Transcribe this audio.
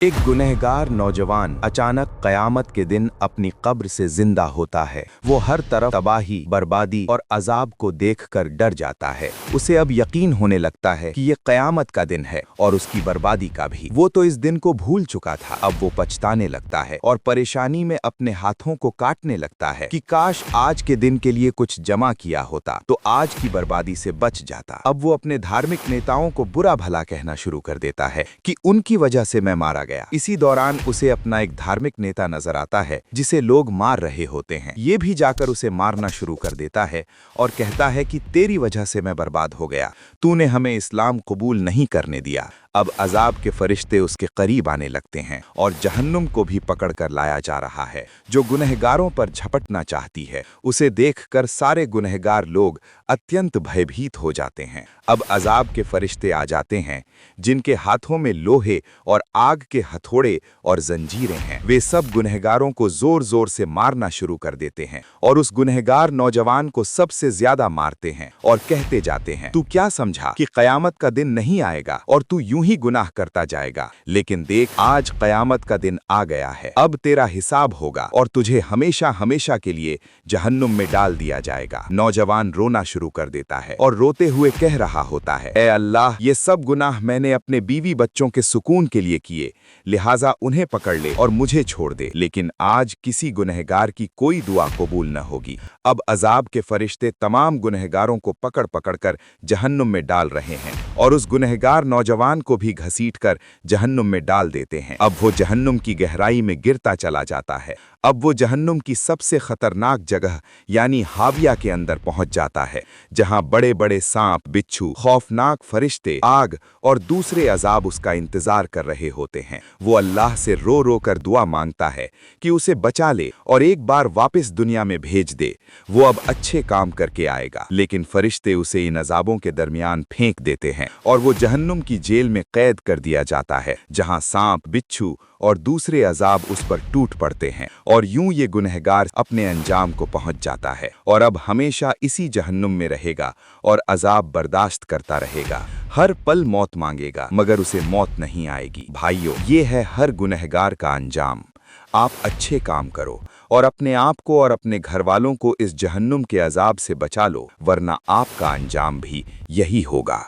एक गुनहगार नौजवान अचानक क़यामत के दिन अपनी कब्र से जिंदा होता है। वो हर तरफ तबाही, बर्बादी और अजाब को देखकर डर जाता है। उसे अब यकीन होने लगता है कि ये क़यामत का दिन है और उसकी बर्बादी का भी। वो तो इस दिन को भूल चुका था। अब वो पछताने लगता है और परेशानी में अपने हाथों को काटने लगता है कि काश आज के दिन के लिए कुछ जमा किया होता तो आज की बर्बादी से बच जाता। अब वो अपने धार्मिक नेताओं को बुरा भला कहना शुरू कर देता है कि उनकी वजह से मैं मारा गया। इसी दौरान उसे अपना एक धार्मिक नेता नजर आता है जिसे लोग मार रहे होते हैं। ये भी जाकर उसे मारना शुरू कर देता है और कहता है कि तेरी वजह से मैं बर्बाद हो गया, तूने हमें इस्लाम कबूल नहीं करने दिया। अब अजाब के फरिश्ते उसके करीब आने लगते हैं और जहन्नुम को भी पकड़कर लाया जा रहा है जो गुनहगारों पर झपटना चाहती है। उसे देखकर सारे गुनहगार लोग अत्यंत भयभीत हो जाते हैं। अब अजाब के फरिश्ते आ जाते हैं जिनके हाथों में लोहे और आग के हथौड़े और जंजीरें हैं। वे सब गुनहगारों को जोर जोर से मारना शुरू कर देते हैं और उस गुनहगार नौजवान को सबसे ज्यादा मारते हैं और कहते जाते हैं, तू क्या समझा कि कयामत का दिन नहीं आएगा और तू यूं ही गुनाह करता जाएगा। लेकिन देख, आज कयामत का दिन आ गया है। अब तेरा हिसाब होगा और तुझे हमेशा हमेशा के लिए जहन्नुम में डाल दिया जाएगा। नौजवान रोना शुरू कर देता है और रोते हुए कह रहा होता है, ऐ अल्लाह, ये सब गुनाह मैंने अपने बीवी बच्चों के सुकून के लिए किए, लिहाजा उन्हें पकड़ ले और मुझे छोड़ दे। लेकिन आज किसी गुनहगार की कोई दुआ कबूल न होगी। अब अजाब के फरिश्ते तमाम गुनहगारों को पकड़ पकड़ कर जहन्नुम में डाल रहे हैं और उस गुनहगार नौजवान को भी घसीटकर जहन्नुम में डाल देते हैं। अब वो जहन्नुम की गहराई में गिरता चला जाता है। अब वो जहन्नुम की सबसे खतरनाक जगह यानी हाविया के अंदर पहुंच जाता है, जहां बड़े बड़े सांप, बिच्छू, खौफनाक फरिश्ते, आग और दूसरे अजाब उसका इंतजार कर रहे होते हैं। वो अल्लाह से रो रो कर दुआ मांगता है कि उसे बचा ले और एक बार वापस दुनिया में भेज दे। वो अब अच्छे काम करके आएगा। लेकिन फरिश्ते उसे इन अजाबों के दरमियान फेंक देते हैं और वो जहन्नुम की जेल में कैद कर दिया जाता है, जहां सांप, बिच्छू और दूसरे अजाब उस पर टूट पड़ते हैं और यूं ये गुनहगार अपने अंजाम को पहुंच जाता है और अब हमेशा इसी जहन्नुम में रहेगा और अजाब बर्दाश्त करता रहेगा। हर पल मौत मांगेगा मगर उसे मौत नहीं आएगी। भाइयों, ये है हर गुनहगार का अंजाम। आप अच्छे काम करो और अपने आप को और अपने घर वालों को इस जहन्नुम के अजाब से बचा लो, वरना आपका अंजाम भी यही होगा।